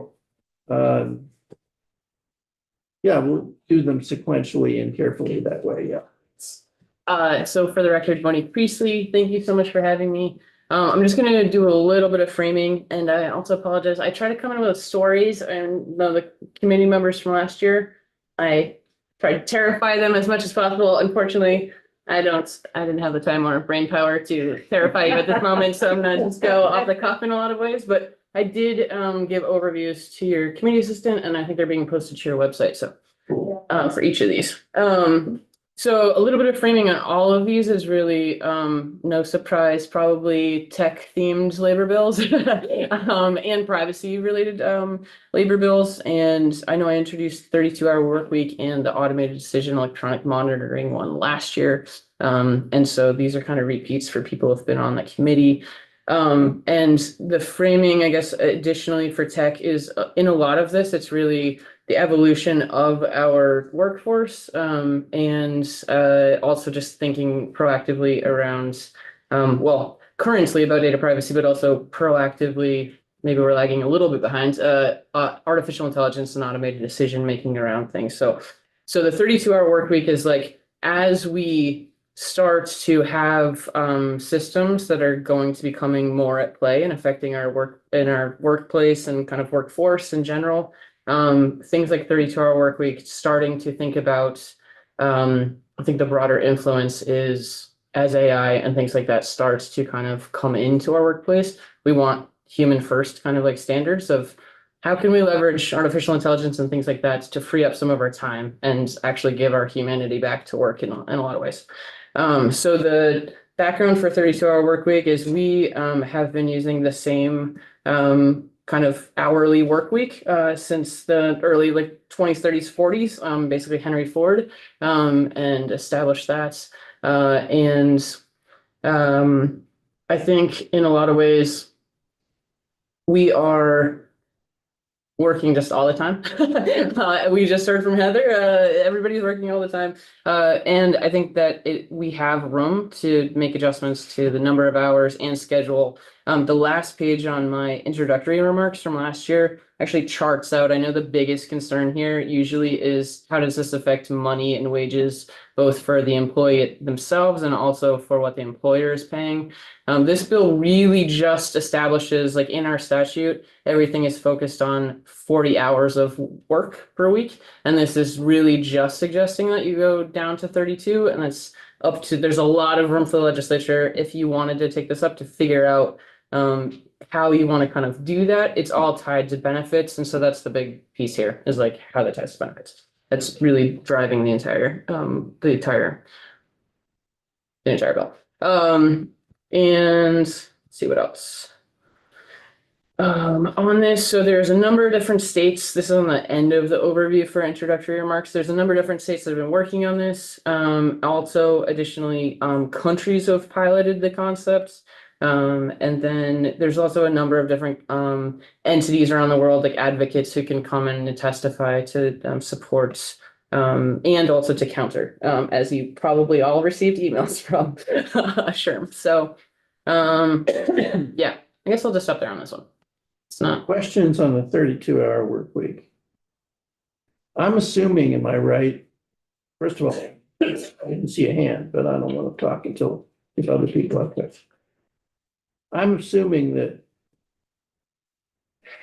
yeah, we'll do them sequentially and carefully that way, yeah. So for the record, Monique Priestley, thank you so much for having me. I'm just gonna do a little bit of framing, and I also apologize. I try to come in with stories and the committee members from last year. I tried to terrify them as much as possible. Unfortunately, I didn't have the time or brain power to terrify you at this moment, so I'm gonna just go off the cuff in a lot of ways, but I did give overviews to your committee assistant, and I think they're being posted to your website, so for each of these. So a little bit of framing on all of these is really no surprise, probably tech themed labor bills and privacy related labor bills. And I know I introduced 32-hour work week and the automated decision electronic monitoring one last year. And so these are kind of repeats for people who've been on the committee. And the framing, I guess, additionally for tech is in a lot of this, it's really the evolution of our workforce, and also just thinking proactively around, well, currently about data privacy, but also proactively, maybe we're lagging a little bit behind, artificial intelligence and automated decision making around things. So the 32-hour work week is like, as we start to have systems that are going to be coming more at play and affecting our work in our workplace and kind of workforce in general. Things like 32-hour work week, starting to think about, I think the broader influence is as AI and things like that starts to kind of come into our workplace. We want human first kind of like standards of how can we leverage artificial intelligence and things like that to free up some of our time and actually give our humanity back to work in a lot of ways. So the background for 32-hour work week is we have been using the same kind of hourly work week since the early like 20s, 30s, 40s, basically Henry Ford, and established that. I think in a lot of ways, we are working just all the time. We just heard from Heather, everybody's working all the time. And I think that we have room to make adjustments to the number of hours and schedule The last page on my introductory remarks from last year actually charts out. I know the biggest concern here usually is how does this affect money and wages, both for the employee themselves and also for what the employer is paying. This bill really just establishes, like in our statute, everything is focused on 40 hours of work per week. And this is really just suggesting that you go down to 32, and it's up to, there's a lot of room for the legislature if you wanted to take this up to figure out how you want to kind of do that. It's all tied to benefits. And so that's the big piece here, is like how that ties to benefits. That's really driving the entire bill. And let's see what else. On this, so there's a number of different states. This is on the end of the overview for introductory remarks. There's a number of different states that have been working on this. Also, additionally, countries who have piloted the concepts. And then there's also a number of different entities around the world, like advocates who can come in and testify to support and also to counter, as you probably all received emails from Sherm. So yeah, I guess I'll just stop there on this one. It's not. Questions on the 32-hour work week? I'm assuming, am I right? First of all, I didn't see a hand, but I don't want to talk until if other people have questions. I'm assuming that,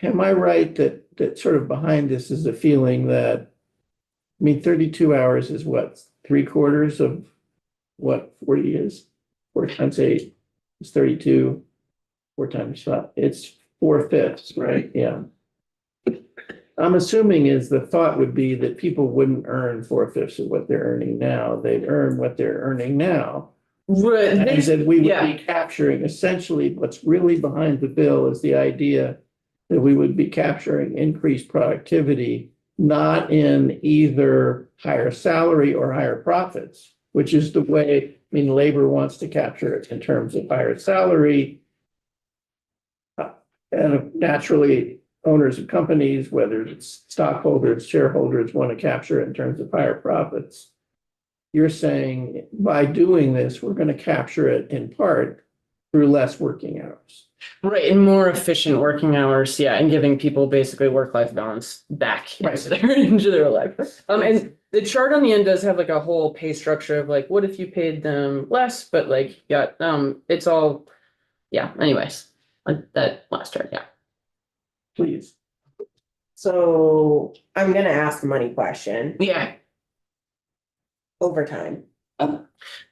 am I right that sort of behind this is a feeling that, I mean, 32 hours is what, 3/4 of what 40 is? 4 times 8 is 32, 4 times 5, it's 4/5, right? Yeah. I'm assuming is the thought would be that people wouldn't earn 4/5 of what they're earning now. They'd earn what they're earning now. Right. And that we would Yeah. be capturing, essentially, what's really behind the bill is the idea that we would be capturing increased productivity, not in either higher salary or higher profits, which is the way, I mean, labor wants to capture it in terms of higher salary. And naturally, owners of companies, whether it's stockholders, shareholders, want to capture it in terms of higher profits. You're saying by doing this, we're going to capture it in part through less working hours. Right, and more efficient working hours, yeah, and giving people basically work-life balance back into their life. And the chart on the end does have like a whole pay structure of like, what if you paid them less, but like, yeah, it's all, yeah, anyways, like that last chart, yeah. Please. So I'm gonna ask a money question. Yeah. Overtime.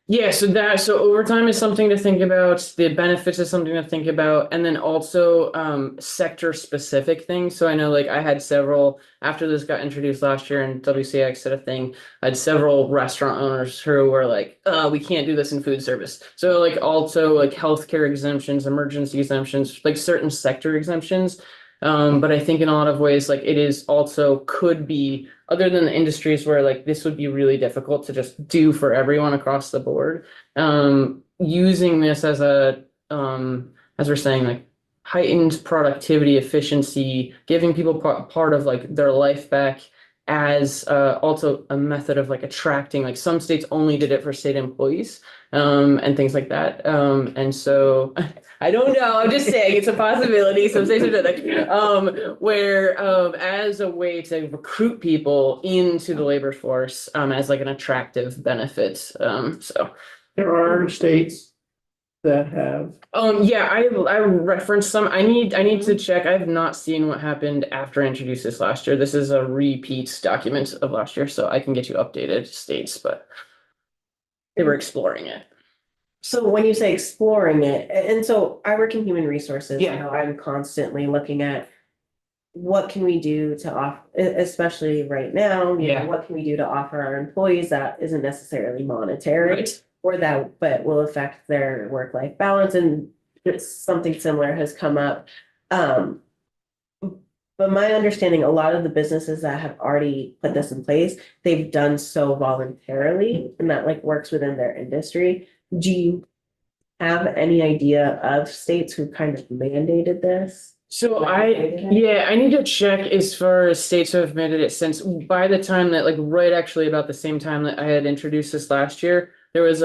Yeah, so overtime is something to think about. The benefits is something to think about, and then also sector specific things. So I know like I had several after this got introduced last year and WCX did a thing. I had several restaurant owners who were like, we can't do this in food service. So like also like healthcare exemptions, emergency exemptions, like certain sector exemptions. But I think in a lot of ways, like it is also could be other than the industries where like this would be really difficult to just do for everyone across the board. Using this as a, as we're saying, like heightened productivity, efficiency, giving people part of like their life back as also a method of like attracting, like some states only did it for state employees and things like that. And so I don't know, I'm just saying it's a possibility. Some states are doing that, where as a way to recruit people into the labor force as like an attractive benefit. So there are states that have. Yeah, I referenced some. I need to check. I have not seen what happened after I introduced this last year. This is a repeat document of last year, so I can get you updated states, but they were exploring it. So when you say exploring it, and so I work in human resources, Yeah. you know, I'm constantly looking at what can we do to offer, especially right now, you know, Yeah. what can we do to offer our employees that isn't necessarily monetary Right. or that, but will affect their work-life balance, and it's something similar has come up. But my understanding, a lot of the businesses that have already put this in place, they've done so voluntarily, and that like works within their industry. Do you have any idea of states who kind of mandated this? So I need to check as far as states who have mandated it since by the time that like right actually about the same time that I had introduced this last year, There was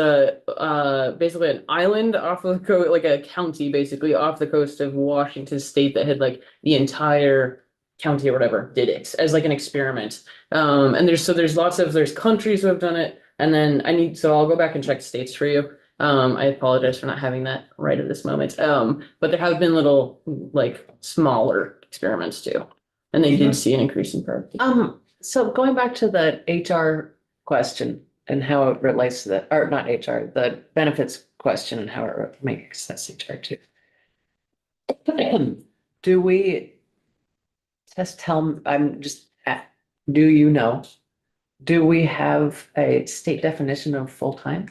basically an island off of the coast, like a county basically off the coast of Washington State that had like the entire county or whatever did it as like an experiment. And there's countries who have done it. And then I'll go back and check states for you. I apologize for not having that right at this moment. But there have been little like smaller experiments too. And they did see an increase in productivity. So going back to the HR question and how it relates to the, or not HR, the benefits question and how it makes sense HR too. Do we do you know, do we have a state definition of full-time?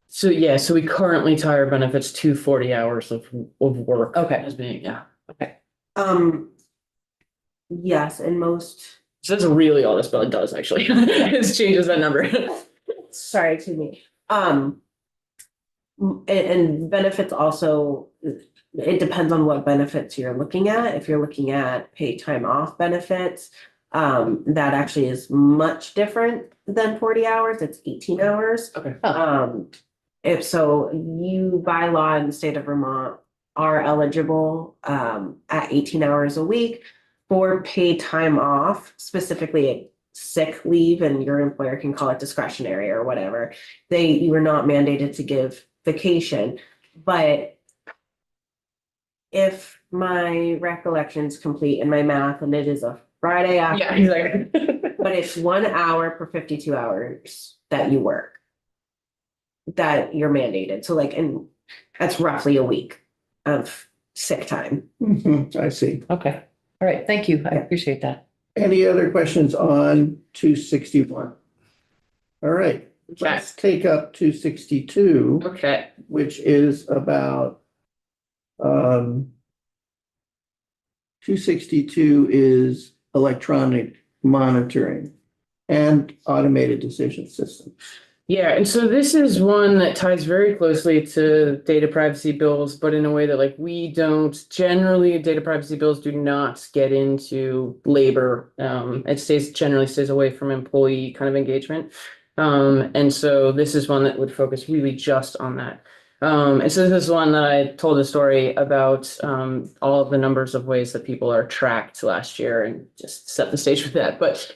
So yeah, so we currently tie our benefits to 40 hours of work. Okay. As being, yeah. Yes, and most, So that's really all this bill does actually. It changes that number. sorry, excuse me. And benefits also, it depends on what benefits you're looking at. If you're looking at paid time off benefits, that actually is much different than 40 hours. It's 18 hours. Okay. If so, you by law in the state of Vermont are eligible at 18 hours a week for paid time off, specifically sick leave, and your employer can call it discretionary or whatever. You are not mandated to give vacation, but if my recollection's complete and my math, and it is a Friday Yeah, afternoon, exactly. but it's 1 hour per 52 hours that you work that you're mandated. So like, and that's roughly a week of sick time. I see. Okay, all right, thank you. I appreciate that. Any other questions on 261? All right, let's take up 262, Okay. which is about 262 is electronic monitoring and automated decision systems. Yeah, and so this is one that ties very closely to data privacy bills, but in a way that like we don't generally, data privacy bills do not get into labor. It generally stays away from employee kind of engagement. And so this is one that would focus really just on that. And so this is one that I told a story about all of the numbers of ways that people are tracked last year and just set the stage with that. But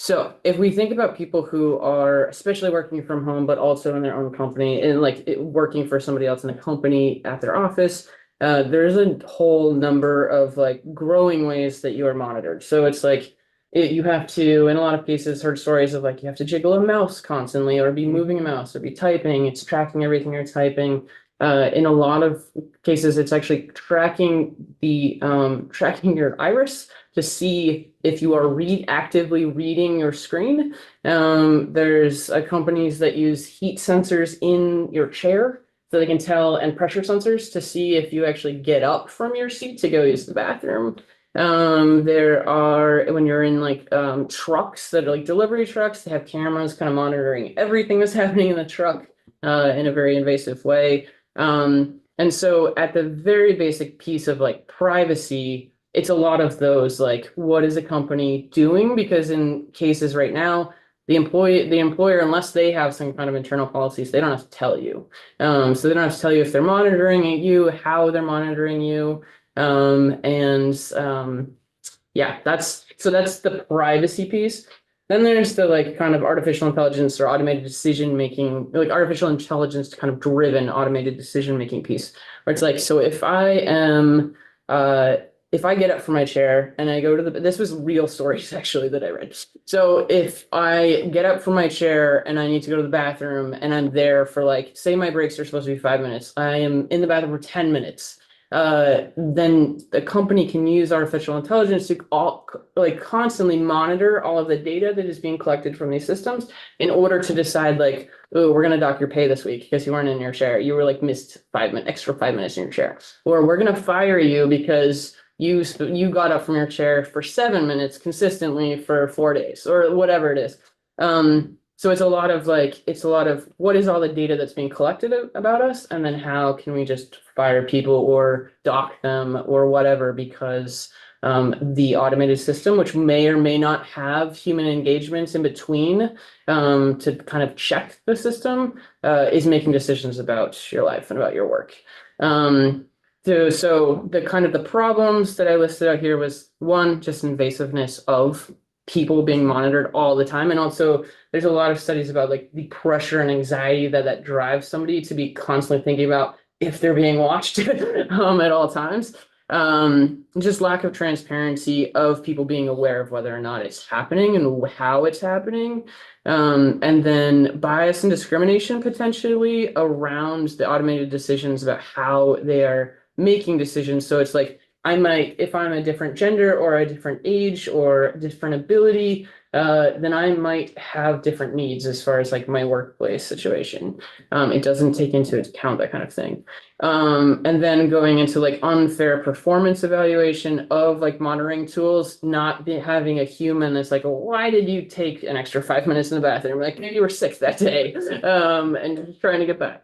so if we think about people who are especially working from home, but also in their own company and working for somebody else in a company at their office, there's a whole number of like growing ways that you are monitored. So it's like you have to, in a lot of cases, heard stories of like you have to jiggle a mouse constantly or be moving a mouse or be typing. It's tracking everything you're typing. In a lot of cases, it's actually tracking your iris to see if you are actively reading your screen. There's companies that use heat sensors in your chair so they can tell, and pressure sensors to see if you actually get up from your seat to go use the bathroom. There are, when you're in trucks that are like delivery trucks, they have cameras kind of monitoring everything that's happening in the truck in a very invasive way. And so at the very basic piece of like privacy, it's a lot of those, like, what is a company doing? Because in cases right now, the employer, unless they have some kind of internal policies, they don't have to tell you. So they don't have to tell you if they're monitoring you, how they're monitoring you. Yeah, that's the privacy piece. Then there's the like kind of artificial intelligence or automated decision making, like artificial intelligence kind of driven automated decision making piece, where it's like, so if I get up from my chair and I go to this was real stories actually that I read. So if I get up from my chair and I need to go to the bathroom and I'm there for like, say my breaks are supposed to be 5 minutes, I am in the bathroom for 10 minutes. Then the company can use artificial intelligence to constantly monitor all of the data that is being collected from these systems in order to decide like, oh, we're going to dock your pay this week because you weren't in your chair. You were like missed extra 5 minutes in your chair, or we're going to fire you because you got up from your chair for 7 minutes consistently for 4 days or whatever it is. So it's a lot of what is all the data that's being collected about us, and then how can we just fire people or dock them or whatever because the automated system, which may or may not have human engagements in between, to kind of check the system, is making decisions about your life and about your work. So the kind of the problems that I listed out here was one, just invasiveness of people being monitored all the time. And also there's a lot of studies about like the pressure and anxiety that drives somebody to be constantly thinking about if they're being watched at all times. Just lack of transparency of people being aware of whether or not it's happening and how it's happening. And then bias and discrimination potentially around the automated decisions about how they are making decisions. So it's like, I might, if I'm a different gender or a different age or a different ability, then I might have different needs as far as like my workplace situation. It doesn't take into account that kind of thing. And then going into like unfair performance evaluation of like monitoring tools, not having a human that's like, well, why did you take an extra 5 minutes in the bathroom? Like maybe you were sick that day, and just trying to get back.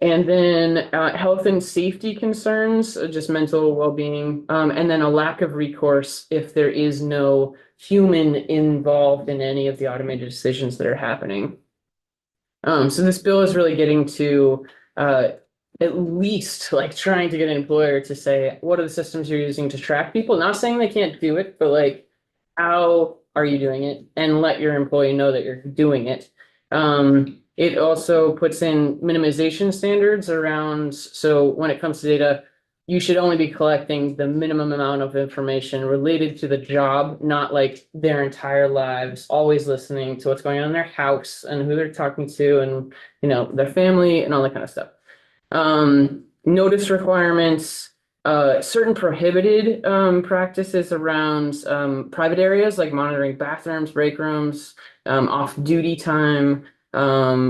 And then health and safety concerns, just mental well-being, and then a lack of recourse if there is no human involved in any of the automated decisions that are happening. So this bill is really getting to at least like trying to get an employer to say, what are the systems you're using to track people? Not saying they can't do it, but like, how are you doing it? And let your employee know that you're doing it. It also puts in minimization standards around, so when it comes to data, you should only be collecting the minimum amount of information related to the job, not like their entire lives, always listening to what's going on in their house and who they're talking to and, you know, their family and all that kind of stuff. Notice requirements, certain prohibited practices around private areas like monitoring bathrooms, break rooms, off-duty time,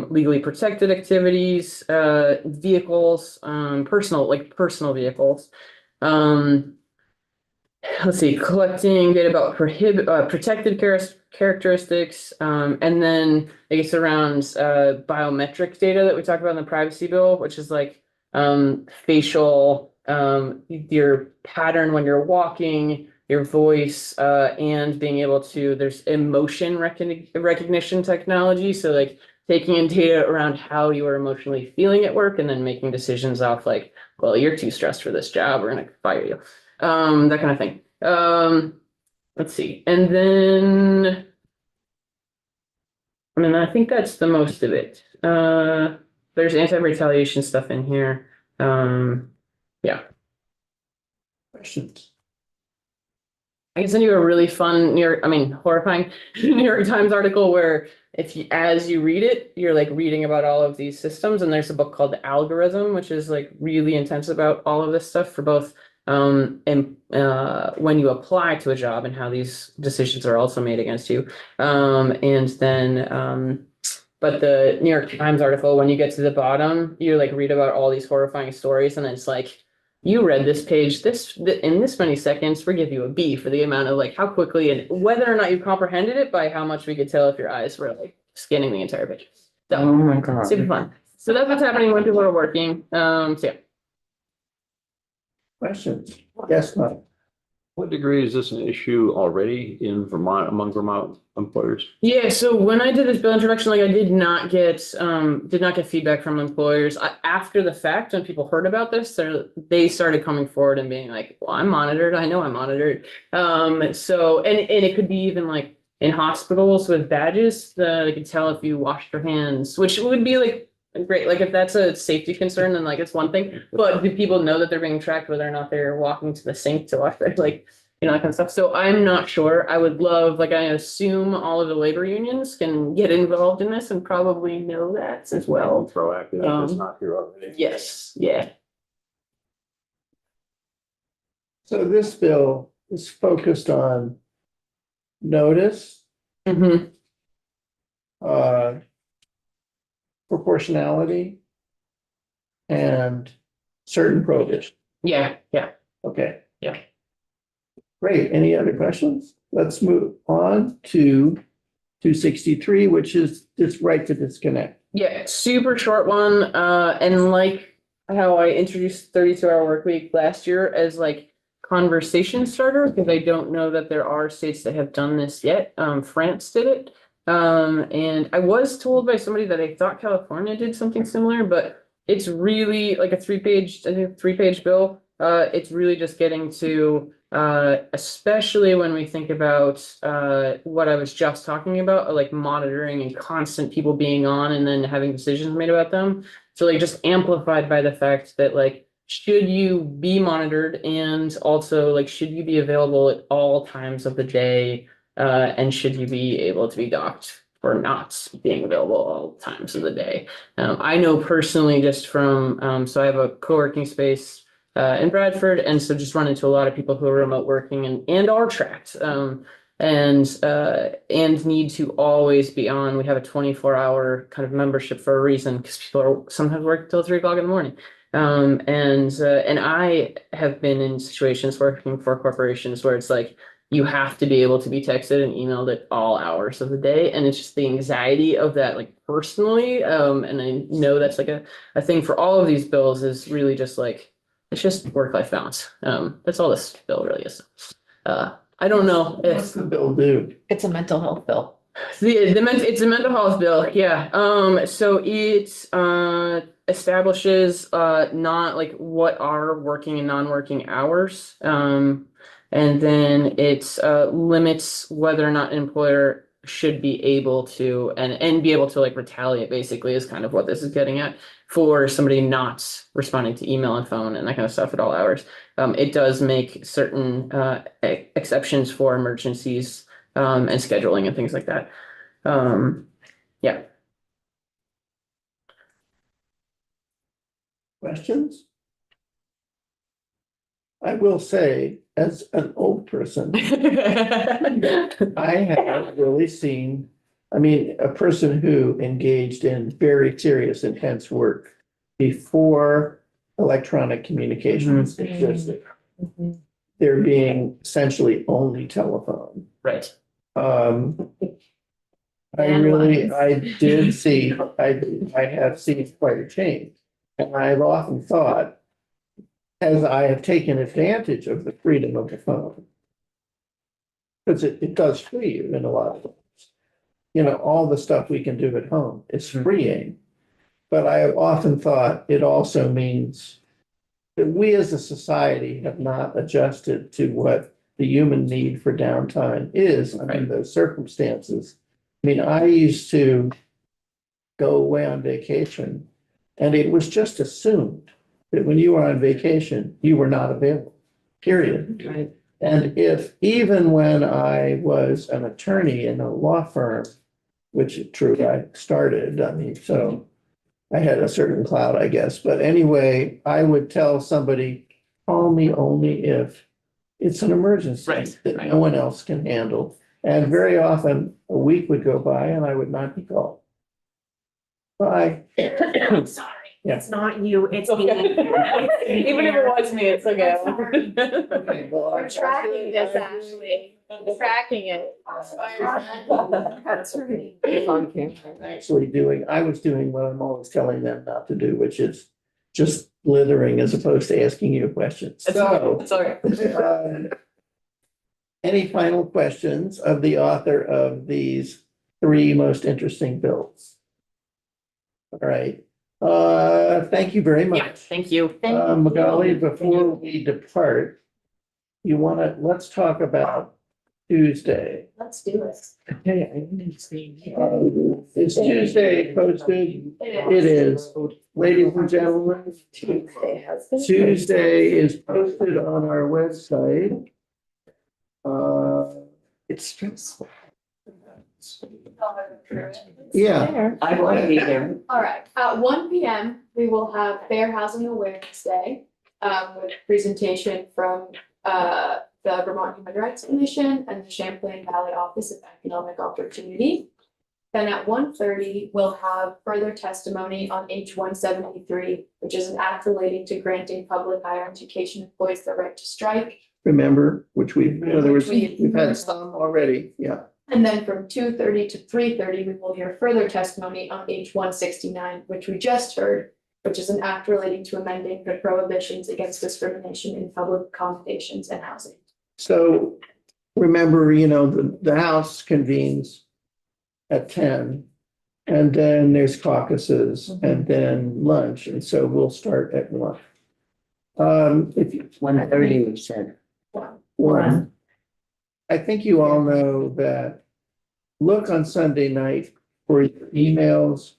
legally protected activities, vehicles, personal vehicles. Let's see, collecting data about protected characteristics, and then I guess around biometric data that we talked about in the privacy bill, which is like facial, your pattern when you're walking, your voice, and being able to, there's emotion recognition technology. So like taking in data around how you are emotionally feeling at work and then making decisions off like, well, you're too stressed for this job, we're gonna fire you. That kind of thing. Let's see. And then, I mean, I think that's the most of it. There's anti-retaliation stuff in here. Yeah. Questions? I can send you a really fun horrifying New York Times article where as you read it, you're like reading about all of these systems. And there's a book called The Algorithm, which is like really intense about all of this stuff for both and when you apply to a job and how these decisions are also made against you. And then but the New York Times article, when you get to the bottom, you like read about all these horrifying stories, and it's like, you read this page in this many seconds, we give you a B for the amount of like how quickly and whether or not you comprehended it by how much we could tell if your eyes were like scanning the entire page. So Oh my God. super fun. So that's what's happening when people are working. So yeah. Questions? Yes, Mike. What degree is this an issue already in Vermont, among Vermont employers? Yeah, so when I did this bill introduction, like I did not get feedback from employers. After the fact, when people heard about this, they started coming forward and being like, well, I'm monitored. I know I'm monitored. So, and it could be even like in hospitals with badges, they could tell if you washed your hands, which would be like great. Like if that's a safety concern, then like it's one thing, but do people know that they're being tracked whether or not they're walking to the sink to wash their, like, you know, that kind of stuff. So I'm not sure. I would love, like, I assume all of the labor unions can get involved in this and probably know that as well. Proactive, it's not here already. Yes, yeah. So this bill is focused on notice, Mm-hmm. Proportionality, and certain prohibition. Yeah, yeah. Okay. Yeah. Great. Any other questions? Let's move on to 263, which is this right to disconnect. Yeah, super short one. And like how I introduced 32-hour work week last year as like conversation starter, because I don't know that there are states that have done this yet. France did it. And I was told by somebody that I thought California did something similar, but it's really like a three-page, I think, three-page bill. It's really just getting to, especially when we think about what I was just talking about, like monitoring and constant people being on and then having decisions made about them. So like just amplified by the fact that like, should you be monitored, and also like, should you be available at all times of the day? And should you be able to be docked for not being available all times of the day? I know personally just from, so I have a co-working space in Bradford, and so just run into a lot of people who are remote working and are tracked. And need to always be on. We have a 24-hour kind of membership for a reason, because people are sometimes work till 3 o'clock in the morning. And I have been in situations working for corporations where it's like, you have to be able to be texted and emailed at all hours of the day. And it's just the anxiety of that, like personally. And I know that's like a thing for all of these bills, is really just like, it's just work-life balance. That's all this bill really is. I don't know What's if the bill do? It's a mental health bill. it's a mental health bill, yeah. So it establishes not like what are working and non-working hours. And then it limits whether or not an employer should be able to and be able to like retaliate, basically, is kind of what this is getting at, for somebody not responding to email and phone and that kind of stuff at all hours. It does make certain exceptions for emergencies and scheduling and things like that. Yeah. Questions? I will say, as an old person, I have really seen, I mean, a person who engaged in very serious, intense work before electronic communications existed. There being essentially only telephone. Right. I did see, I have seen quite a change. And I've often thought, as I have taken advantage of the freedom of the phone, because it does free you in a lot of ways. You know, all the stuff we can do at home is freeing. But I have often thought it also means that we as a society have not adjusted to what the human need for downtime is under those circumstances. I mean, I used to go away on vacation, and it was just assumed that when you were on vacation, you were not available, period. Right. And if even when I was an attorney in a law firm, which is true, I started, I mean, so I had a certain clout, I guess. But anyway, I would tell somebody, call me only if it's an emergency that no one else can handle. And very often a week would go by and I would not be called. Bye. I'm sorry. Yeah. It's not you, it's me. Even if it was me, it's okay. Okay, well, We're tracking this, Ashley. Tracking it. That's right. Actually I was doing what I'm always telling them not to do, which is just blithering as opposed to asking you questions. So, It's all right. any final questions of the author of these 3 most interesting bills? All right. Thank you very Yeah, much. thank you. Magali, before we depart, let's talk about Tuesday. Let's do this. Is Tuesday posted? It is. Ladies and gentlemen, Tuesday is posted on our website. It's stressful. Yeah, I want to be there. All right, at 1 p.m., we will have Fair Housing Awareness Day, with presentation from, the Vermont Human Rights Commission and the Champlain Valley Office of Economic Opportunity. Then at 1:30, we'll have further testimony on H 173, which is an act relating to granting public higher education employees the right to strike. remember, which we've had some already, yeah. And then from 2:30 to 3:30, we will hear further testimony on H 169, which we just heard, which is an act relating to amending the prohibitions against discrimination in public accommodations and housing. So remember, the House convenes at 10. And then there's caucuses and then lunch. And so we'll start at 1. If you, 1:30, you said. 1. I think you all know that look on Sunday night for your emails,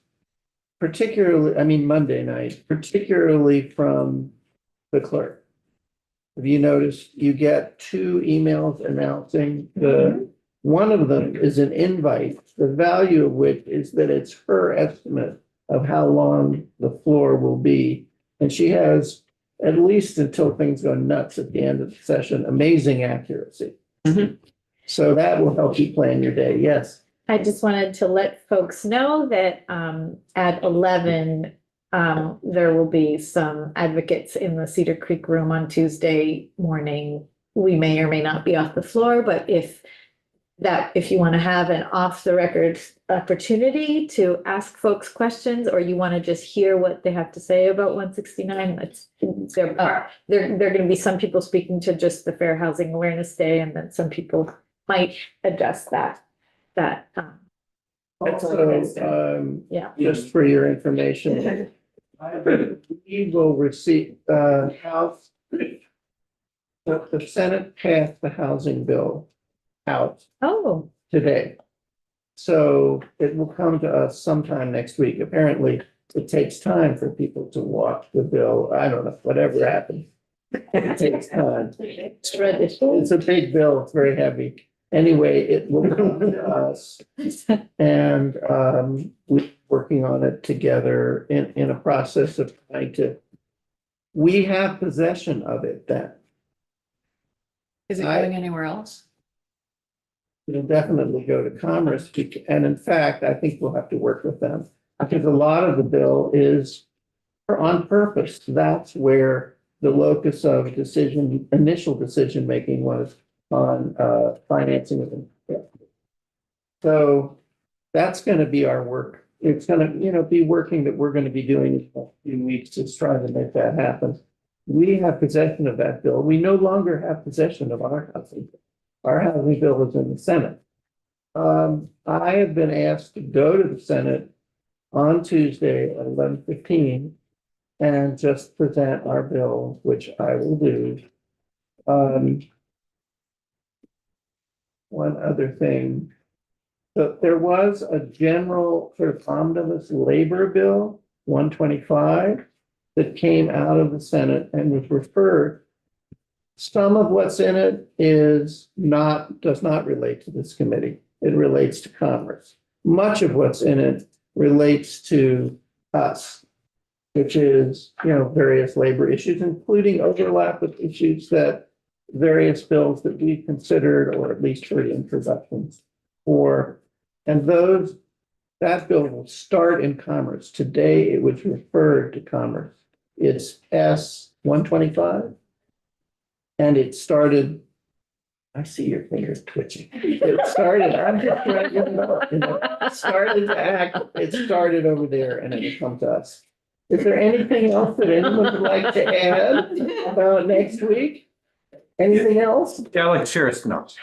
Monday night, particularly from the clerk. Have you noticed you get 2 emails announcing one of them is an invite, the value of which is that it's her estimate of how long the floor will be. And she has, at least until things go nuts at the end of the session, amazing accuracy. So that will help you plan your day. Yes. I just wanted to let folks know that at 11, there will be some advocates in the Cedar Creek room on Tuesday morning. We may or may not be off the floor, but if you want to have an off the record opportunity to ask folks questions, or you want to just hear what they have to say about 169, they're going to be some people speaking to just the Fair Housing Awareness Day, and then some people might address that. Also, Yeah. just for your information, we will receive, House, the Senate passed the housing bill out Oh, today. So it will come to us sometime next week. Apparently, it takes time for people to walk the bill. I don't know, whatever happened. It takes time. It's a big bill. It's very heavy. Anyway, it will come to us. And we're working on it together in a process of trying to, we have possession of it then. Is it I- going anywhere else? It'll definitely go to Commerce, and in fact, I think we'll have to work with them. Because a lot of the bill is on purpose. That's where the locus of initial decision making was on financing of it. So that's going to be our work. It's going to, be working that we're going to be doing in a few weeks to try to make that happen. We have possession of that bill. We no longer have possession of our housing bill. Our housing bill is in the Senate. I have been asked to go to the Senate on Tuesday at 11:15 and just present our bill, which I will do. One other thing. So there was a general sort of omnibus labor bill, 125, that came out of the Senate and was referred. Some of what's in it does not relate to this committee. It relates to Commerce. Much of what's in it relates to us, which is, various labor issues, including overlap with issues that various bills that we've considered, or at least heard introductions for. And that bill will start in Commerce. Today, it was referred to Commerce. It's S-125. And it started, I see your fingers twitching. It started, I'm just trying to know, it started to act, it started over there and it'll come to us. Is there anything else that anyone would like to add about next week? Anything else? Yeah, like share us notes.